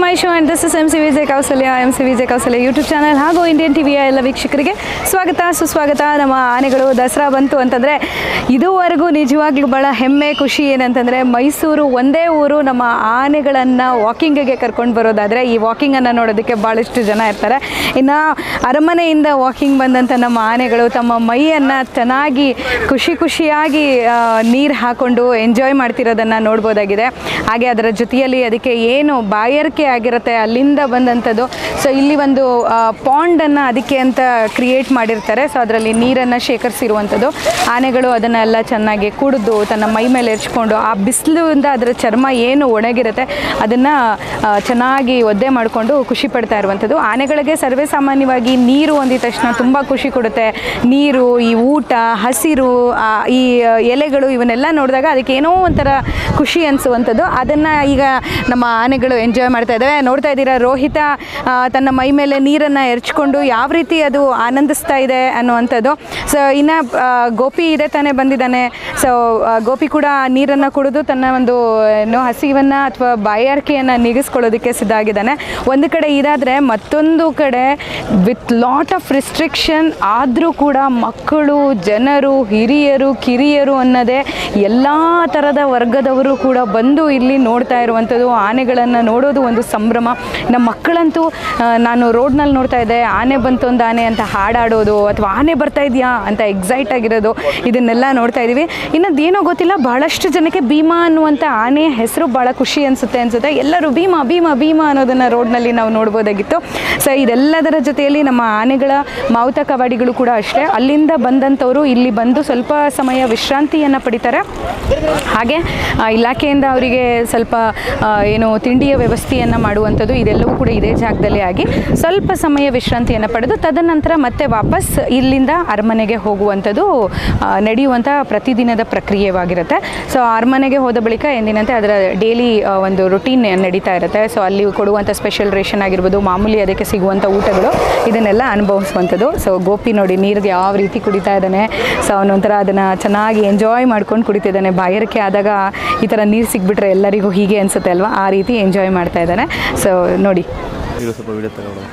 My show and this is MC Vijaya Kausalya YouTube channel ಹಾಗೂ Indian ಟಿವಿಯ ಎಲ್ಲ ವೀಕ್ಷಕರಿಗೆ ಸ್ವಾಗತ ಸುಸ್ವಾಗತ. ನಮ್ಮ ಆನೆಗಳು ದಸರಾ ಬಂತು ಅಂತಂದರೆ ಇದುವರೆಗೂ ನಿಜವಾಗ್ಲೂ ಭಾಳ ಹೆಮ್ಮೆ ಖುಷಿ ಏನಂತಂದರೆ ಮೈಸೂರು ಒಂದೇ ಊರು ನಮ್ಮ ಆನೆಗಳನ್ನು ವಾಕಿಂಗಿಗೆ ಕರ್ಕೊಂಡು ಬರೋದಾದರೆ ಈ ವಾಕಿಂಗನ್ನು ನೋಡೋದಕ್ಕೆ ಭಾಳಷ್ಟು ಜನ ಇರ್ತಾರೆ. ಇನ್ನು ಅರಮನೆಯಿಂದ ವಾಕಿಂಗ್ ಬಂದಂಥ ನಮ್ಮ ಆನೆಗಳು ತಮ್ಮ ಮೈಯನ್ನು ಚೆನ್ನಾಗಿ ಖುಷಿಯಾಗಿ ನೀರು ಹಾಕ್ಕೊಂಡು ಎಂಜಾಯ್ ಮಾಡ್ತಿರೋದನ್ನು ನೋಡ್ಬೋದಾಗಿದೆ. ಹಾಗೆ ಅದರ ಜೊತೆಯಲ್ಲಿ ಅದಕ್ಕೆ ಏನು ಬಾಯಾರಿಕೆ ಆಗಿರುತ್ತೆ ಅಲ್ಲಿಂದ ಬಂದಂಥದ್ದು. ಸೊ ಇಲ್ಲಿ ಒಂದು ಪಾಂಡನ್ನು ಅದಕ್ಕೆ ಅಂತ ಕ್ರಿಯೇಟ್ ಮಾಡಿರ್ತಾರೆ. ಸೊ ಅದರಲ್ಲಿ ನೀರನ್ನು ಶೇಖರಿಸಿರುವಂಥದ್ದು. ಆನೆಗಳು ಅದನ್ನೆಲ್ಲ ಚೆನ್ನಾಗಿ ಕುಡಿದು ತನ್ನ ಮೈ ಮೇಲೆ ಎರ್ಚ್ಕೊಂಡು ಆ ಬಿಸಿಲಿಂದ ಅದರ ಚರ್ಮ ಏನು ಒಣಗಿರುತ್ತೆ ಅದನ್ನು ಚೆನ್ನಾಗಿ ಒದ್ದೆ ಮಾಡಿಕೊಂಡು ಖುಷಿ ಪಡ್ತಾ ಇರುವಂಥದ್ದು. ಆನೆಗಳಿಗೆ ಸರ್ವೇ ಸಾಮಾನ್ಯವಾಗಿ ನೀರು ಅಂದಿದ ತಕ್ಷಣ ತುಂಬ ಖುಷಿ ಕೊಡುತ್ತೆ. ನೀರು, ಈ ಊಟ, ಹಸಿರು, ಈ ಎಲೆಗಳು ಇವನ್ನೆಲ್ಲ ನೋಡಿದಾಗ ಅದಕ್ಕೆ ಏನೋ ಒಂಥರ ಖುಷಿ ಅನಿಸುವಂಥದ್ದು. ಅದನ್ನು ಈಗ ನಮ್ಮ ಆನೆಗಳು ಎಂಜಾಯ್ ಮಾಡ್ತಾ ಇದ್ದಾವೆ. ನೋಡ್ತಾ ಇದ್ದೀರಾ, ರೋಹಿತ ತನ್ನ ಮೈ ಮೇಲೆ ನೀರನ್ನು ಎರಚ್ಕೊಂಡು ಯಾವ ರೀತಿ ಅದು ಆನಂದಿಸ್ತಾ ಇದೆ ಅನ್ನುವಂಥದ್ದು. ಸೊ ಇನ್ನು ಗೋಪಿ ಇದೆ ತಾನೇ ಬಂದಿದ್ದಾನೆ. ಸೊ ಗೋಪಿ ಕೂಡ ನೀರನ್ನು ಕುಡಿದು ತನ್ನ ಒಂದು ಹಸಿವನ್ನು ಅಥವಾ ಬಾಯಾರಿಕೆಯನ್ನು ನೀಗಿಸ್ಕೊಳ್ಳೋದಕ್ಕೆ ಸಿದ್ಧ ಆಗಿದ್ದಾನೆ. ಒಂದು ಕಡೆ ಇದಾದರೆ ಮತ್ತೊಂದು ಕಡೆ ವಿತ್ ಲಾಟ್ ಆಫ್ ರಿಸ್ಟ್ರಿಕ್ಷನ್ ಆದರೂ ಕೂಡ ಮಕ್ಕಳು, ಜನರು, ಹಿರಿಯರು, ಕಿರಿಯರು ಅನ್ನೋದೇ ಎಲ್ಲ ಥರದ ವರ್ಗದವರು ಕೂಡ ಬಂದು ಇಲ್ಲಿ ನೋಡ್ತಾ ಇರುವಂಥದ್ದು. ಆನೆಗಳನ್ನು ನೋಡೋದು ಒಂದು ಸಂಭ್ರಮ. ನಮ್ಮ ಮಕ್ಕಳಂತೂ ನಾನು ರೋಡ್ನಲ್ಲಿ ನೋಡ್ತಾ ಇದ್ದೆ, ಆನೆ ಬಂತು ಒಂದು ಆನೆ ಅಂತ ಹಾಡಾಡೋದು ಅಥವಾ ಆನೆ ಬರ್ತಾ ಇದೆಯಾ ಅಂತ ಎಕ್ಸೈಟ್ ಆಗಿರೋದು, ಇದನ್ನೆಲ್ಲ ನೋಡ್ತಾ ಇದ್ದೀವಿ. ಇನ್ನೊಂದೇನೋ ಗೊತ್ತಿಲ್ಲ, ಬಹಳಷ್ಟು ಜನಕ್ಕೆ ಭೀಮಾ ಅನ್ನುವಂಥ ಆನೆಯ ಹೆಸರು ಭಾಳ ಖುಷಿ ಅನಿಸುತ್ತೆ. ಎಲ್ಲರೂ ಭೀಮಾ ಭೀಮಾ ಭೀಮಾ ಅನ್ನೋದನ್ನು ರೋಡ್ನಲ್ಲಿ ನಾವು ನೋಡ್ಬೋದಾಗಿತ್ತು. ಸೊ ಇದೆಲ್ಲದರ ಜೊತೆಯಲ್ಲಿ ನಮ್ಮ ಆನೆಗಳ ಮಾವುತ ಕವಾಡಿಗಳು ಕೂಡ ಅಷ್ಟೇ. ಅಲ್ಲಿಂದ ಬಂದಂಥವರು ಇಲ್ಲಿ ಬಂದು ಸ್ವಲ್ಪ ಸಮಯ ವಿಶ್ರಾಂತಿಯನ್ನು ಪಡಿತಾರೆ. ಹಾಗೆ ಇಲಾಖೆಯಿಂದ ಅವರಿಗೆ ಸ್ವಲ್ಪ ಏನು ತಿಂಡಿಯ ವ್ಯವಸ್ಥೆಯನ್ನು ಮಾಡುವಂಥದ್ದು ಇದೆಲ್ಲವೂ ಕೂಡ ಇದೇ ಜಾಗದಲ್ಲಿ ಆಗಿ ಸ್ವಲ್ಪ ಸಮಯ ವಿಶ್ರಾಂತಿಯನ್ನು ಪಡೆದು ತದನಂತರ ಮತ್ತೆ ವಾಪಸ್ ಇಲ್ಲಿಂದ ಅರಮನೆಗೆ ಹೋಗುವಂಥದ್ದು ನಡೆಯುವಂಥ ಪ್ರತಿದಿನದ ಪ್ರಕ್ರಿಯೆವಾಗಿರುತ್ತೆ. ಸೊ ಅರಮನೆಗೆ ಹೋದ ಬಳಿಕ ಎಂದಿನಂತೆ ಅದರ ಡೈಲಿ ಒಂದು ರುಟೀನ್ ನಡೀತಾ ಇರುತ್ತೆ. ಸೊ ಅಲ್ಲಿ ಕೊಡುವಂಥ ಸ್ಪೆಷಲ್ ರೇಷನ್ ಆಗಿರ್ಬೋದು, ಮಾಮೂಲಿ ಅದಕ್ಕೆ ಸಿಗುವಂಥ ಊಟಗಳು, ಇದನ್ನೆಲ್ಲ ಅನುಭವಿಸುವಂಥದ್ದು. ಸೊ ಗೋಪಿ ನೋಡಿ ನೀರಿಗೆ ಯಾವ ರೀತಿ ಕುಡಿತಾ ಇದ್ದಾನೆ. ಸೊ ಅವನೊಂಥರ ಅದನ್ನು ಚೆನ್ನಾಗಿ ಎಂಜಾಯ್ ಮಾಡ್ಕೊಂಡು ಕುಡಿತಿದ್ದಾನೆ. ಬಾಯಾರಿಕೆ ಆದಾಗ ಈ ಥರ ನೀರು ಸಿಕ್ಬಿಟ್ರೆ ಎಲ್ಲರಿಗೂ ಹೀಗೆ ಅನಿಸುತ್ತೆ ಅಲ್ವಾ, ಆ ರೀತಿ ಎಂಜಾಯ್ ಮಾಡ್ತಾ ಇದ್ದಾನೆ. ಸೊ ನೋಡಿ ಸ್ವಲ್ಪ ವಿಡಿಯೋ ತಗೊಳ್ಳೋಣ.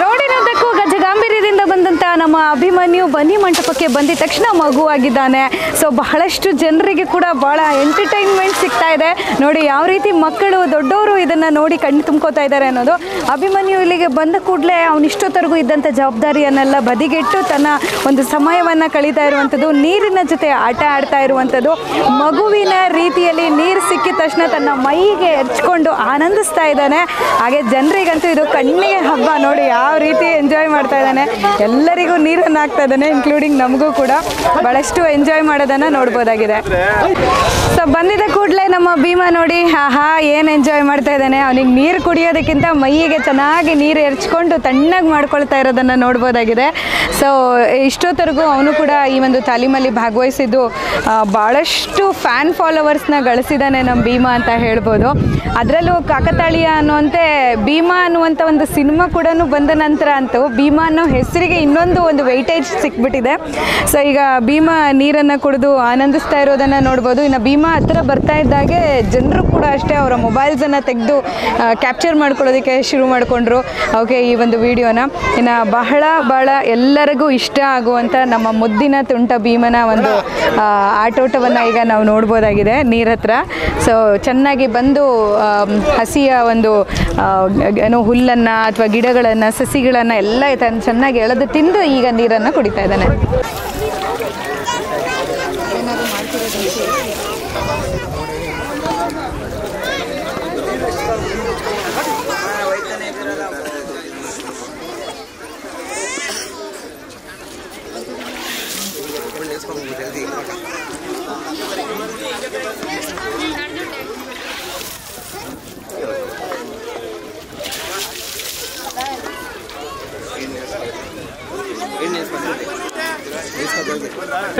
ರೋಡಿನುದ್ದಕ್ಕೂ ಗಜಗಾಂಭೀರ್ಯದಿಂದ ಬಂದಂಥ ನಮ್ಮ ಅಭಿಮನ್ಯು ಬನ್ನಿ ಮಂಟಪಕ್ಕೆ ಬಂದಿದ ತಕ್ಷಣ ಮಗುವಾಗಿದ್ದಾನೆ. ಸೊ ಬಹಳಷ್ಟು ಜನರಿಗೆ ಕೂಡ ಭಾಳ ಎಂಟರ್ಟೈನ್ಮೆಂಟ್ ಸಿಗ್ತಾ ಇದೆ. ನೋಡಿ ಯಾವ ರೀತಿ ಮಕ್ಕಳು, ದೊಡ್ಡವರು ಇದನ್ನು ನೋಡಿ ಕಣ್ಣು ತುಂಬ್ಕೋತಾ ಇದ್ದಾರೆ ಅನ್ನೋದು. ಅಭಿಮನ್ಯು ಇಲ್ಲಿಗೆ ಬಂದ ಕೂಡಲೇ ಅವನಿಷ್ಟೊತ್ತರೆಗೂ ಇದ್ದಂಥ ಜವಾಬ್ದಾರಿಯನ್ನೆಲ್ಲ ಬದಿಗೆಟ್ಟು ತನ್ನ ಒಂದು ಸಮಯವನ್ನು ಕಳೀತಾ ಇರುವಂಥದ್ದು, ನೀರಿನ ಜೊತೆ ಆಟ ಆಡ್ತಾ ಇರುವಂಥದ್ದು. ಮಗುವಿನ ರೀತಿಯಲ್ಲಿ ನೀರು ಸಿಕ್ಕಿದ ತಕ್ಷಣ ತನ್ನ ಮೈಗೆ ಎರ್ಚ್ಕೊಂಡು ಆನಂದಿಸ್ತಾ ಇದ್ದಾನೆ. ಹಾಗೆ ಜನರಿಗಂತೂ ಇದು ಕಣ್ಣಿಗೆ ಹಬ್ಬ. ನೋಡಿ ಯಾವ ರೀತಿ ಎಂಜಾಯ್ ಮಾಡ್ತಾ ಇದ್ದಾನೆ. ಎಲ್ಲರಿಗೂ ನೀರನ್ನು ಹಾಕ್ತಾ ಇದ್ದಾನೆ, ಇನ್ಕ್ಲೂಡಿಂಗ್ ನಮಗೂ ಕೂಡ ಭಾಳಷ್ಟು ಎಂಜಾಯ್ ಮಾಡೋದನ್ನು ನೋಡ್ಬೋದಾಗಿದೆ. ಸೊ ಬಂದಿದ್ದ ಕೂಡಲೇ ನಮ್ಮ ಭೀಮಾ ನೋಡಿ ಆಹಾ ಏನು ಎಂಜಾಯ್ ಮಾಡ್ತಾ ಇದ್ದಾನೆ. ಅವನಿಗೆ ನೀರು ಕುಡಿಯೋದಕ್ಕಿಂತ ಮೈಯಿಗೆ ಚೆನ್ನಾಗಿ ನೀರು ಎರ್ಚ್ಕೊಂಡು ತಣ್ಣಗೆ ಮಾಡ್ಕೊಳ್ತಾ ಇರೋದನ್ನು ನೋಡ್ಬೋದಾಗಿದೆ. ಸೊ ಇಷ್ಟೊತ್ತರೆಗೂ ಅವನು ಕೂಡ ಈ ಒಂದು ತಾಲೀಮಲ್ಲಿ ಭಾಗವಹಿಸಿದ್ದು ಭಾಳಷ್ಟು ಫ್ಯಾನ್ ಫಾಲೋವರ್ಸ್ನ ಗಳಿಸಿದ್ದಾನೆ ನಮ್ಮ ಭೀಮಾ ಅಂತ ಹೇಳ್ಬೋದು. ಅದರಲ್ಲೂ ಕಾಕತಾಳೀಯ ಅನ್ನುವಂತೆ ಭೀಮಾ ಅನ್ನುವಂಥ ಒಂದು ಸಿನಿಮಾ ಕೂಡ ಬಂದ ನಂತರ ಅಂತೂ ಭೀಮಾ ಅನ್ನೋ ಹೆಸರಿಗೆ ಇನ್ನೊಂದು ಒಂದು ವೆಯ್ಟೇಜ್ ಸಿಕ್ಬಿಟ್ಟಿದೆ. ಸೊ ಈಗ ಭೀಮಾ ನೀರನ್ನು ಕುಡಿದು ಆನಂದಿಸ್ತಾ ಇರೋದನ್ನು ನೋಡ್ಬೋದು. ಇನ್ನು ಭೀಮಾ ಹತ್ರ ಬರ್ತಾ ಇದ್ದಾಗೆ ಜನರು ಕೂಡ ಅಷ್ಟೇ ಅವರ ಮೊಬೈಲ್ಸನ್ನು ತೆಗೆದು ಕ್ಯಾಪ್ಚರ್ ಮಾಡ್ಕೊಳ್ಳೋದಕ್ಕೆ ಶುರು ಮಾಡಿಕೊಂಡ್ರು. ಓಕೆ, ಈ ಒಂದು ವಿಡಿಯೋನ ಇನ್ನು ಬಹಳ ಎಲ್ಲರಿಗೂ ಇಷ್ಟ ಆಗುವಂಥ ನಮ್ಮ ಮುದ್ದಿನ ತುಂಟ ಭೀಮನ ಒಂದು ಆಟೋಟವನ್ನು ಈಗ ನಾವು ನೋಡ್ಬೋದಾಗಿದೆ ನೀರ ಹತ್ರ. ಸೊ ಚೆನ್ನಾಗಿ ಬಂದು ಹಸಿಯ ಒಂದು ಏನೋ ಹುಲ್ಲನ್ನು ಅಥವಾ ಗಿಡಗಳನ್ನು ಸಸಿಗಳನ್ನು ಎಲ್ಲ ಚೆನ್ನಾಗಿ ಎಳೆದು ತಿಂದು ಈಗ ನೀರನ್ನು ಕುಡಿತಾ ಇದ್ದಾನೆ.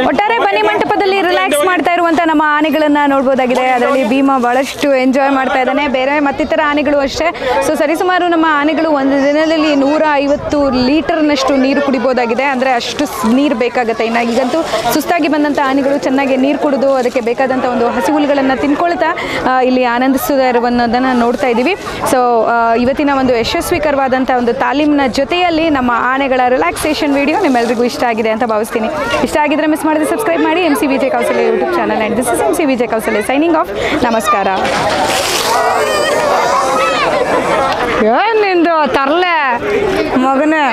ಒಟ್ಟಾರೆ ಬನ್ನಿ ಮಂಟಪದಲ್ಲಿ ರಿಲ್ಯಾಕ್ಸ್ ಮಾಡ್ತಾ ಇರುವಂಥ ನಮ್ಮ ಆನೆಗಳನ್ನು ನೋಡ್ಬೋದಾಗಿದೆ. ಅದರಲ್ಲಿ ಭೀಮಾ ಭಾಳಷ್ಟು ಎಂಜಾಯ್ ಮಾಡ್ತಾ ಇದ್ದಾನೆ, ಬೇರೆ ಮತ್ತಿತರ ಆನೆಗಳು ಅಷ್ಟೇ. ಸೊ ಸರಿಸುಮಾರು ನಮ್ಮ ಆನೆಗಳು ಒಂದು ದಿನದಲ್ಲಿ 150 ಲೀಟರ್ನಷ್ಟು ನೀರು ಕುಡಿಬೋದಾಗಿದೆ. ಅಂದರೆ ಅಷ್ಟು ನೀರು ಬೇಕಾಗುತ್ತೆ. ಇನ್ನು ಈಗಂತೂ ಸುಸ್ತಾಗಿ ಬಂದಂಥ ಆನೆಗಳು ಚೆನ್ನಾಗಿ ನೀರು ಕುಡಿದು ಅದಕ್ಕೆ ಬೇಕಾದಂಥ ಒಂದು ಹಸಿ ಹುಲ್ಲುಗಳನ್ನು ತಿನ್ಕೊಳ್ತಾ ಇಲ್ಲಿ ಆನಂದಿಸ್ತಾ ಇರುವುದನ್ನು ನೋಡ್ತಾ ಇದ್ದೀವಿ. ಸೊ ಇವತ್ತಿನ ಒಂದು ಯಶಸ್ವಿಕರವಾದಂಥ ಒಂದು ತಾಲೀಮಿನ ಜೊತೆಯಲ್ಲಿ ನಮ್ಮ ಆನೆಗಳ ರಿಲ್ಯಾಕ್ಸೇಷನ್ ವಿಡಿಯೋ ನಿಮ್ಮೆಲ್ಲರಿಗೂ ಇಷ್ಟ ಆಗಿದೆ ಅಂತ ಭಾವಿಸ್ತೀನಿ. ಇಷ್ಟ ಆಗಿದ್ರೆ ಮಿಸ್ ಮಾಡಿದ್ರೆ ಸಬ್ಸ್ಕ್ರೈಬ್ ಮಾಡಿ MCVJ Kausalya YouTube channel. And this is MCVJ Kausalya signing off. ನಮಸ್ಕಾರ. ಏನಿಂದು ತರಲೆ ಮಗನೇ